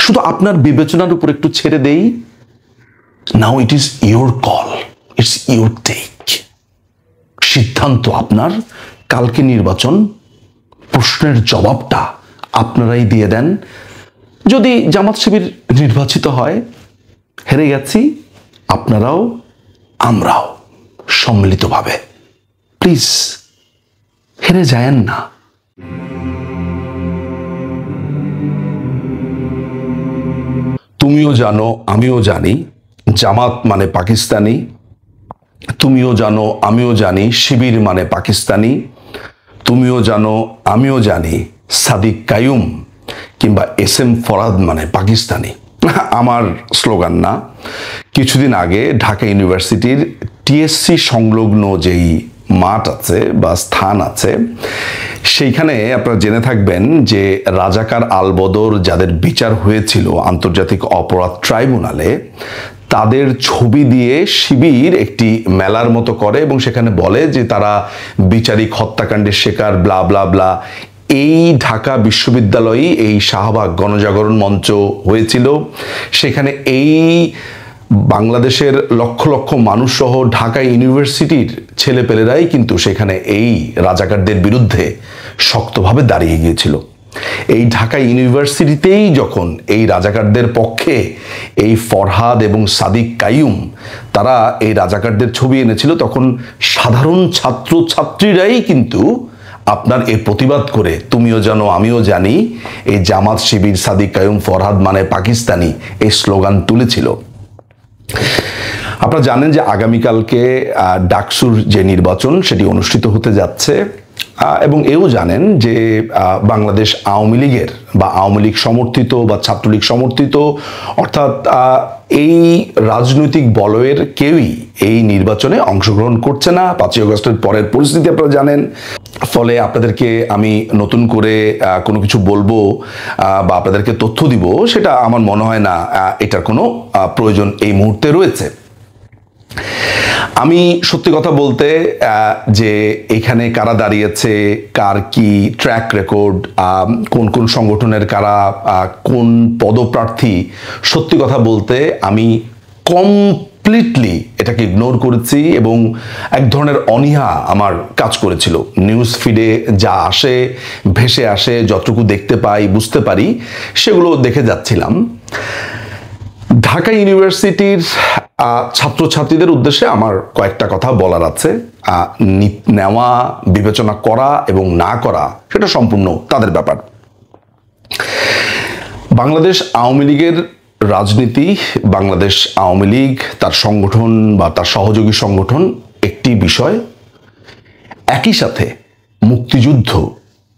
শুধু আপনার বিবেচনার উপর একটু ছেড়ে দেই। Now it is your call, it's your take. সিদ্ধান্ত আপনার। কালকে নির্বাচন, প্রশ্নের জবাবটা আপনারাই দিয়ে দেন। যদি জামাত শিবির নির্বাচিত হয়, হেরে গেছি, আপনারাও আমরাও সম্মিলিতভাবে। প্লিজ হেরে যায়েন না। তুমিও জানো, আমিও জানি, জামাত মানে পাকিস্তানি। তুমিও জানো, আমিও জানি, শিবির মানে পাকিস্তানি। তুমিও জানো, আমিও জানি, সাদিক কায়ুম কিংবা SM ফরহাদ মানে পাকিস্তানি। আমার স্লোগান না। কিছুদিন আগে ঢাকা ইউনিভার্সিটির TSC সংলগ্ন যেই মাঠ আছে বা স্থান আছে, সেইখানে আপনারা জেনে থাকবেন যে রাজাকার আলবদর যাদের বিচার হয়েছিল আন্তর্জাতিক অপরাধ ট্রাইব্যুনালে, তাদের ছবি দিয়ে শিবির একটি মেলার মতো করে এবং সেখানে বলে যে তারা বিচারিক হত্যাকাণ্ডের শিকার, ব্লা ব্লা ব্লা। এই ঢাকা বিশ্ববিদ্যালয়ে এই শাহবাগ গণজাগরণ মঞ্চ হয়েছিল। সেখানে এই বাংলাদেশের লক্ষ লক্ষ মানুষ সহ ঢাকা ইউনিভার্সিটির ছেলেপেলেরাই কিন্তু সেখানে এই রাজাকারদের বিরুদ্ধে শক্তভাবে দাঁড়িয়ে গিয়েছিল। এই ঢাকা ইউনিভার্সিটিতেই যখন এই রাজাকারদের পক্ষে এই ফরহাদ এবং সাদিক কায়ুম তারা এই রাজাকারদের ছবি এনেছিল, তখন সাধারণ ছাত্র ছাত্রীরাই কিন্তু আপনার এই প্রতিবাদ করে তুমিও জানো, আমিও জানি, এই জামাত শিবির সাদিক কায়ুম ফরহাদ মানে পাকিস্তানি এই স্লোগান তুলেছিল। আপনারা জানেন যে আগামীকালকে ডাকসুর যে নির্বাচন সেটি অনুষ্ঠিত হতে যাচ্ছে এবং এও জানেন যে বাংলাদেশ আওয়ামী লীগের বা আওয়ামী লীগ সমর্থিত বা ছাত্রলীগ সমর্থিত অর্থাৎ এই রাজনৈতিক বলয়ের কেউই এই নির্বাচনে অংশগ্রহণ করছে না। 5ই আগস্টের পরের পরিস্থিতি আপনারা জানেন। ফলে আপনাদেরকে আমি নতুন করে কোনো কিছু বলবো বা আপনাদেরকে তথ্য দিব, সেটা আমার মনে হয় না এটার কোনো প্রয়োজন এই মুহূর্তে রয়েছে। আমি সত্যি কথা বলতে যে এখানে কারা দাঁড়িয়েছে, কার কি ট্র্যাক রেকর্ড, কোন কোন সংগঠনের কারা কোন পদপ্রার্থী, সত্যি কথা বলতে আমি কমপ্লিটলি এটাকে ইগনোর করেছি এবং এক ধরনের অনীহা আমার কাজ করেছিল। নিউজ ফিডে যা আসে, ভেসে আসে, যতটুকু দেখতে পাই, বুঝতে পারি, সেগুলো দেখে যাচ্ছিলাম। ঢাকা ইউনিভার্সিটির ছাত্রছাত্রীদের উদ্দেশ্যে আমার কয়েকটা কথা বলার আছে। নেওয়া, বিবেচনা করা এবং না করা সেটা সম্পূর্ণ তাদের ব্যাপার। বাংলাদেশ আওয়ামী লীগের রাজনীতি, বাংলাদেশ আওয়ামী লীগ, তার সংগঠন বা তার সহযোগী সংগঠন একটি বিষয়। একই সাথে মুক্তিযুদ্ধ,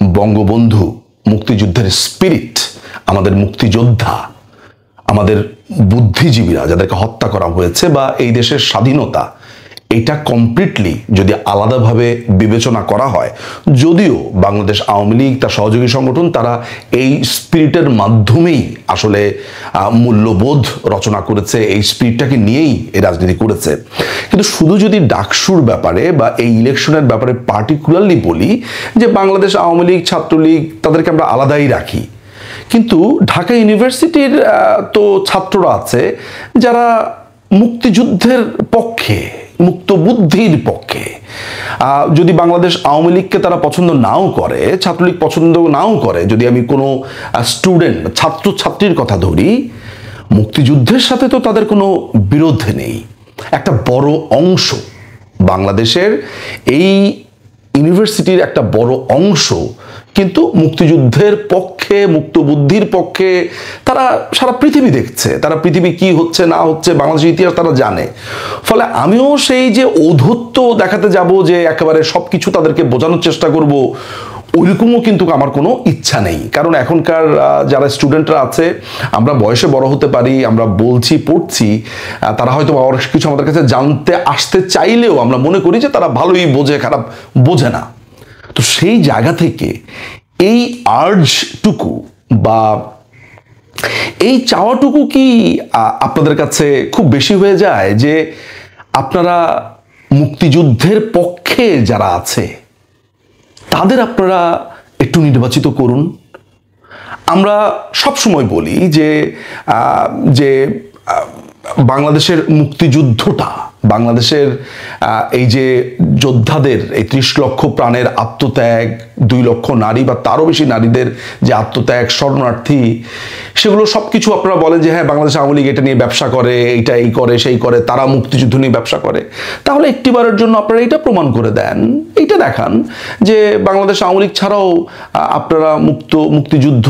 বঙ্গবন্ধু, মুক্তিযুদ্ধের স্পিরিট, আমাদের মুক্তিযোদ্ধা, আমাদের বুদ্ধিজীবীরা যাদেরকে হত্যা করা হয়েছে বা এই দেশের স্বাধীনতা, এটা কমপ্লিটলি যদি আলাদাভাবে বিবেচনা করা হয়, যদিও বাংলাদেশ আওয়ামী লীগ তার সহযোগী সংগঠন তারা এই স্পিরিটের মাধ্যমেই আসলে মূল্যবোধ রচনা করেছে, এই স্পিরিটটাকে নিয়েই এই রাজনীতি করেছে, কিন্তু শুধু যদি ডাকসুর ব্যাপারে বা এই ইলেকশনের ব্যাপারে পার্টিকুলারলি বলি যে বাংলাদেশ আওয়ামী লীগ, ছাত্রলীগ তাদেরকে আমরা আলাদাই রাখি, কিন্তু ঢাকা ইউনিভার্সিটির তো ছাত্ররা আছে যারা মুক্তিযুদ্ধের পক্ষে, মুক্ত বুদ্ধির পক্ষে। যদি বাংলাদেশ আওয়ামী লীগকে তারা পছন্দ নাও করে, ছাত্রলীগ পছন্দ নাও করে, যদি আমি কোনো স্টুডেন্ট, ছাত্রছাত্রীর কথা ধরি, মুক্তিযুদ্ধের সাথে তো তাদের কোনো বিরোধ নেই। একটা বড় অংশ বাংলাদেশের এই ইউনিভার্সিটির একটা বড় অংশ কিন্তু মুক্তিযুদ্ধের পক্ষে, মুক্ত বুদ্ধির পক্ষে। তারা সারা পৃথিবী দেখছে, তারা পৃথিবী কি হচ্ছে না হচ্ছে, বাংলাদেশের ইতিহাস তারা জানে। ফলে আমিও সেই যে ঔদ্ধত্য দেখাতে যাব যে একেবারে সবকিছু তাদেরকে বোঝানোর চেষ্টা করব, ওইরকমও কিন্তু আমার কোনো ইচ্ছা নেই। কারণ এখনকার যারা স্টুডেন্টরা আছে, আমরা বয়সে বড় হতে পারি, আমরা বলছি, পড়ছি, তারা হয়তো অনেক কিছু আমাদের কাছে জানতে আসতে চাইলেও আমরা মনে করি যে তারা ভালোই বোঝে, খারাপ বোঝে না। তো সেই জায়গা থেকে এই আর্জটুকু বা এই চাওয়াটুকু কি আপনাদের কাছে খুব বেশি হয়ে যায় যে আপনারা মুক্তিযুদ্ধের পক্ষে যারা আছে তাদের আপনারা একটু নির্বাচিত করুন? আমরা সব সময় বলি যে যে বাংলাদেশের মুক্তিযুদ্ধটা, বাংলাদেশের এই যে যোদ্ধাদের এই 30 লক্ষ প্রাণের আত্মত্যাগ, 2 লক্ষ নারী বা তারও বেশি নারীদের যে আত্মত্যাগ, শরণার্থী, সেগুলো সব কিছু আপনারা বলেন যে হ্যাঁ বাংলাদেশ আওয়ামী লীগ এটা নিয়ে ব্যবসা করে, এইটা এই করে সেই করে, তারা মুক্তিযুদ্ধ নিয়ে ব্যবসা করে। তাহলে একটিবারের জন্য আপনারা এটা প্রমাণ করে দেন, এইটা দেখান যে বাংলাদেশ আওয়ামী লীগ ছাড়াও আপনারা মুক্তিযুদ্ধ,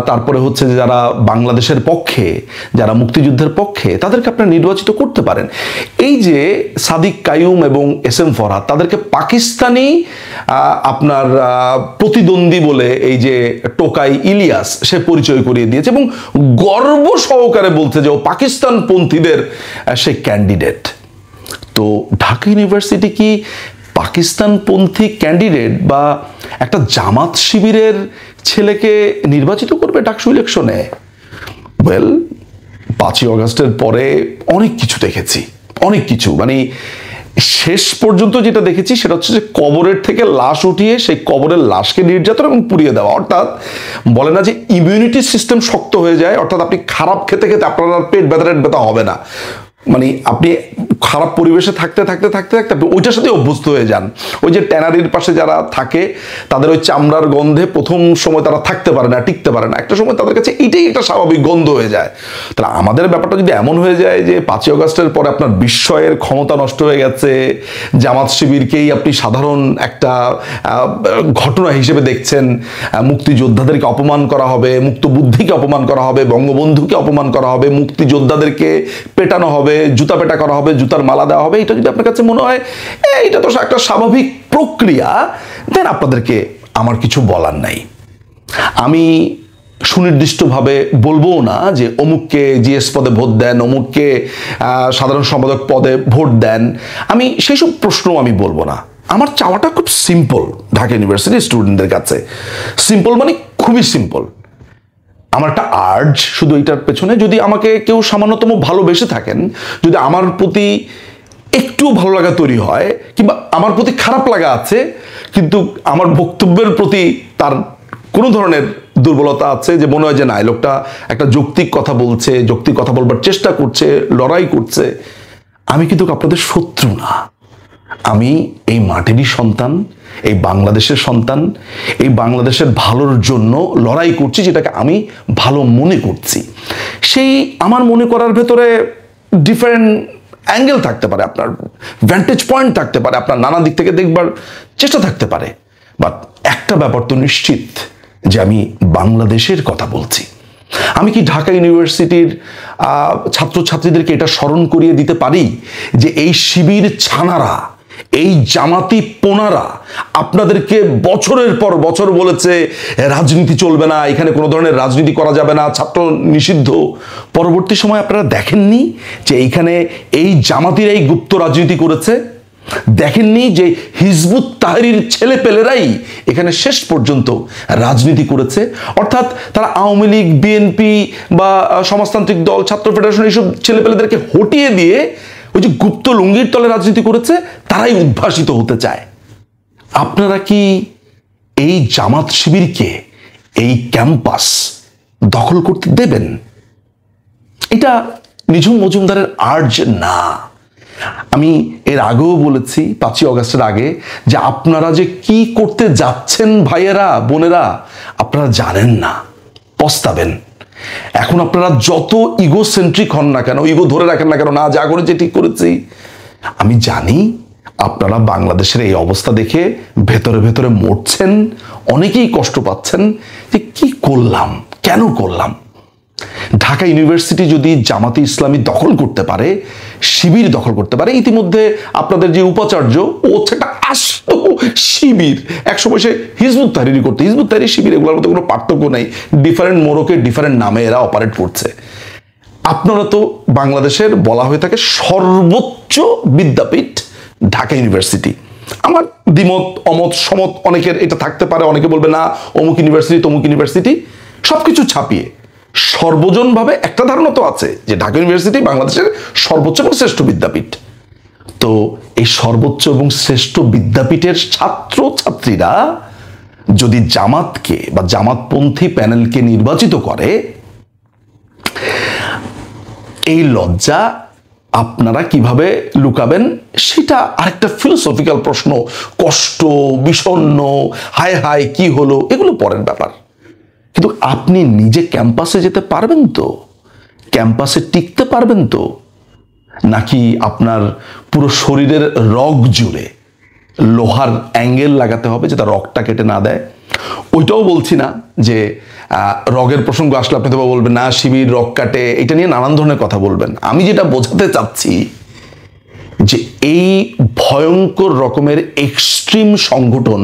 তারপরে হচ্ছে যে যারা বাংলাদেশের পক্ষে, যারা মুক্তিযুদ্ধের পক্ষে, তাদেরকে আপনারা নির্বাচিত করতে পারেন। এই যে সাদিক কাইয়ুম এবং এস এম ফরহাদ, তাদেরকে পাকিস্তানি আপনার প্রতিদ্বন্দ্বী বলে এই যে টোকাই ইলিয়াস সে পরিচয় করিয়ে দিয়েছে এবং গর্ব সহকারে বলছে যে ও পাকিস্তান পন্থীদের সে ক্যান্ডিডেট। তো ঢাকা ইউনিভার্সিটি কি পাকিস্তানপন্থী ক্যান্ডিডেট বা একটা জামাত শিবিরের ছেলেকে নির্বাচিত করবে ডাকসু ইলেকশনে? ওয়েল, 5ই অগাস্টের পরে অনেক কিছু দেখেছি, অনেক কিছু, মানে শেষ পর্যন্ত যেটা দেখেছি সেটা হচ্ছে যে কবরের থেকে লাশ উঠিয়ে সেই কবরের লাশকে নির্যাতন এবং পুড়িয়ে দেওয়া। অর্থাৎ বলে না যে ইমিউনিটি সিস্টেম শক্ত হয়ে যায়, অর্থাৎ আপনি খারাপ খেতে খেতে আপনার আর পেট ব্যথা হবে না, মানে আপনি খারাপ পরিবেশে থাকতে থাকতে থাকতে থাকতে আপনি ওইটার সাথে অভ্যস্ত হয়ে যান। ওই যে ট্যানারির পাশে যারা থাকে তাদের ওই চামড়ার গন্ধে প্রথম সময় তারা থাকতে পারে না, টিকতে পারে না, একটা সময় তাদের কাছে এটাই একটা স্বাভাবিক গন্ধ হয়ে যায়। তাহলে আমাদের ব্যাপারটা যদি এমন হয়ে যায় যে 5ই অগাস্টের পরে আপনার বিস্ময়ের ক্ষমতা নষ্ট হয়ে গেছে, জামাত শিবিরকেই আপনি সাধারণ একটা ঘটনা হিসেবে দেখছেন, মুক্তিযোদ্ধাদেরকে অপমান করা হবে, মুক্ত বুদ্ধিকে অপমান করা হবে, বঙ্গবন্ধুকে অপমান করা হবে, মুক্তিযোদ্ধাদেরকে পেটানো হবে, জুতা পেটা করা হবে, জুতার মালা দেওয়া হবে, এটা যদি আপনার কাছে মনে হয় এটা তো একটা স্বাভাবিক প্রক্রিয়া, দেন আপনাদেরকে আমার কিছু বলার নাই। আমি সুনির্দিষ্টভাবে বলবো না যে অমুককে জিএস পদে ভোট দেন, অমুককে সাধারণ সম্পাদক পদে ভোট দেন, আমি সেই সব প্রশ্ন আমি বলবো না। আমার চাওয়াটা খুব সিম্পল ঢাকা ইউনিভার্সিটির স্টুডেন্টদের কাছে, সিম্পল মানে খুবই সিম্পল। আমার একটা আর্জ শুধু এইটার পেছনে, যদি আমাকে কেউ সামান্যতম ভালোবেসে থাকেন, যদি আমার প্রতি একটু ভালো লাগা তৈরি হয়, কিংবা আমার প্রতি খারাপ লাগা আছে কিন্তু আমার বক্তব্যের প্রতি তার কোনো ধরনের দুর্বলতা আছে, যে মনে হয় যে না এই লোকটা একটা যৌক্তিক কথা বলছে, যৌক্তিক কথা বলবার চেষ্টা করছে, লড়াই করছে, আমি কিন্তু আপনাদের শত্রু না। আমি এই মাটিরই সন্তান, এই বাংলাদেশের সন্তান, এই বাংলাদেশের ভালোর জন্য লড়াই করছি, যেটাকে আমি ভালো মনে করছি। সেই আমার মনে করার ভেতরে ডিফারেন্ট অ্যাঙ্গেল থাকতে পারে, আপনার ভ্যান্টেজ পয়েন্ট থাকতে পারে, আপনার নানা দিক থেকে দেখবার চেষ্টা থাকতে পারে, বাট একটা ব্যাপার তো নিশ্চিত যে আমি বাংলাদেশের কথা বলছি। আমি কি ঢাকা ইউনিভার্সিটির ছাত্রছাত্রীদেরকে এটা স্মরণ করিয়ে দিতে পারি যে এই শিবির ছানারা, এই জামাতি পোনারা আপনাদেরকে বছরের পর বছর বলেছে রাজনীতি চলবে না, এখানে কোনো ধরনের রাজনীতি করা যাবে না, ছাত্র নিষিদ্ধ। পরবর্তী সময় আপনারা দেখেননি যে এইখানে এই জামাতির এই গুপ্ত রাজনীতি করেছে? দেখেননি যে হিজবুত তাহরির ছেলেপেলেরাই এখানে শেষ পর্যন্ত রাজনীতি করেছে? অর্থাৎ তারা আওয়ামী লীগ, বিএনপি বা সমাজতান্ত্রিক দল, ছাত্র ফেডারেশন, এইসব ছেলেপেলেদেরকে হটিয়ে দিয়ে ওই যে গুপ্ত লুঙ্গির তলে রাজনীতি করেছে, তারাই উদ্ভাসিত হতে চায়। আপনারা কি এই জামাত শিবিরকে এই ক্যাম্পাস দখল করতে দেবেন? এটা নিঝুম মজুমদারের আর্জ না। আমি এর আগেও বলেছি, 5ই অগাস্টের আগে, যে আপনারা যে কি করতে যাচ্ছেন ভাইয়েরা বোনেরা, আপনারা জানেন না, পস্তাবেন। এখন আপনারা যত ইগোসেন্ট্রিক হন না কেন, ইগো ধরে রাখেন না কেন, না যা করেছি ঠিক করেছি, আমি জানি আপনারা বাংলাদেশের এই অবস্থা দেখে ভেতরে ভেতরে মরছেন, অনেকেই কষ্ট পাচ্ছেন যে কি করলাম, কেন করলাম। ঢাকা ইউনিভার্সিটি যদি জামাতে ইসলামী দখল করতে পারে, শিবির দখল করতে পারে, ইতিমধ্যে আপনাদের যে উপাচার্য ও হচ্ছে একটা আসল শিবির, একসময় সে হিজবুত তাহরিরি করতে, হিজবুত তাহরির শিবির এগুলোর মধ্যে কোনো পার্থক্য নেই, ডিফারেন্ট মোড়কে ডিফারেন্ট নামে এরা অপারেট করছে। আপনারা তো বাংলাদেশের বলা হয়ে থাকে সর্বোচ্চ বিদ্যাপীঠ ঢাকা ইউনিভার্সিটি। আমার দ্বিমত অমত সমত অনেকের এটা থাকতে পারে, অনেকে বলবে না অমুক ইউনিভার্সিটি তমুক ইউনিভার্সিটি, সবকিছু ছাপিয়ে সর্বজনভাবে একটা ধারণা তো আছে যে ঢাকা ইউনিভার্সিটি বাংলাদেশের সর্বোচ্চ এবং শ্রেষ্ঠ বিদ্যাপীঠ। তো এই সর্বোচ্চ এবং শ্রেষ্ঠ বিদ্যাপীঠের ছাত্র ছাত্রীরা যদি জামাতকে বা জামাতপন্থী প্যানেলকে নির্বাচিত করে, এই লজ্জা আপনারা কিভাবে লুকাবেন সেটা আরেকটা ফিলোসফিক্যাল প্রশ্ন। কষ্ট, বিষণ্ণ, হায় হায় কি হলো, এগুলো পরের ব্যাপার। কিন্তু আপনি নিজে ক্যাম্পাসে যেতে পারবেন তো? ক্যাম্পাসে টিকতে পারবেন তো? নাকি আপনার পুরো শরীরের রগ জুড়ে লোহার অ্যাঙ্গেল লাগাতে হবে যেটা রগটা কেটে না দেয়? ওইটাও বলছি না যে রগের প্রসঙ্গ আসলে আপনি তো বলবেন না শিবির রগ কাটে, এটা নিয়ে নানান ধরনের কথা বলবেন। আমি যেটা বোঝাতে চাচ্ছি যে এই ভয়ঙ্কর রকমের এক্সট্রিম সংগঠন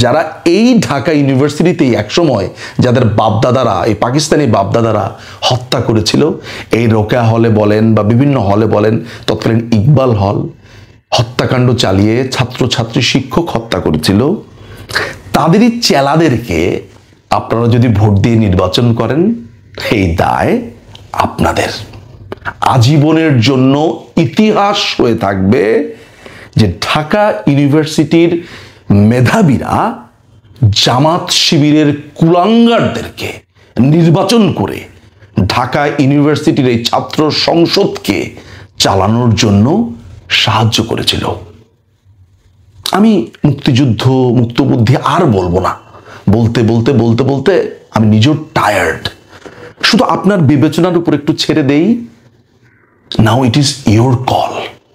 যারা এই ঢাকা ইউনিভার্সিটিতেই একসময় যাদের বাপদাদারা, এই পাকিস্তানি বাপদাদারা হত্যা করেছিল, এই রোকেয়া হলে বলেন বা বিভিন্ন হলে বলেন, তৎকালীন ইকবাল হল হত্যাকাণ্ড চালিয়ে ছাত্রছাত্রী শিক্ষক হত্যা করেছিল, তাদেরই চেলাদেরকে আপনারা যদি ভোট দিয়ে নির্বাচন করেন, এই দায় আপনাদের। আজীবনের জন্য ইতিহাস হয়ে থাকবে যে ঢাকা ইউনিভার্সিটির মেধাবীরা জামাত শিবিরের কুলাঙ্গারদেরকে নির্বাচন করে ঢাকা ইউনিভার্সিটির এই ছাত্র সংসদকে চালানোর জন্য সাহায্য করেছিল। আমি মুক্তিযুদ্ধ, মুক্তবুদ্ধি আর বলবো না। বলতে বলতে বলতে বলতে আমি নিজেও টায়ার্ড। শুধু আপনার বিবেচনার উপর একটু ছেড়ে দেই। Now it is your call,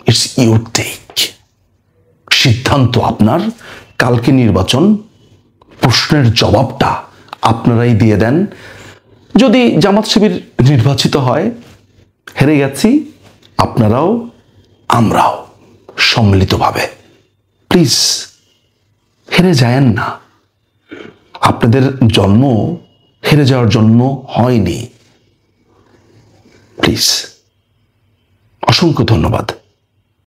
it's your take. সিদ্ধান্ত আপনার। কালকে নির্বাচন, প্রশ্নের জবাবটা আপনারাই দিয়ে দেন। যদি জামাত শিবির নির্বাচিত হয়, হেরে গেছি, আপনারাও আমরাও সম্মিলিতভাবে। প্লিজ হেরে যায়েন না। আপনাদের জন্ম হেরে যাওয়ার জন্য হয়নি। প্লিজ, অসংখ্য ধন্যবাদ।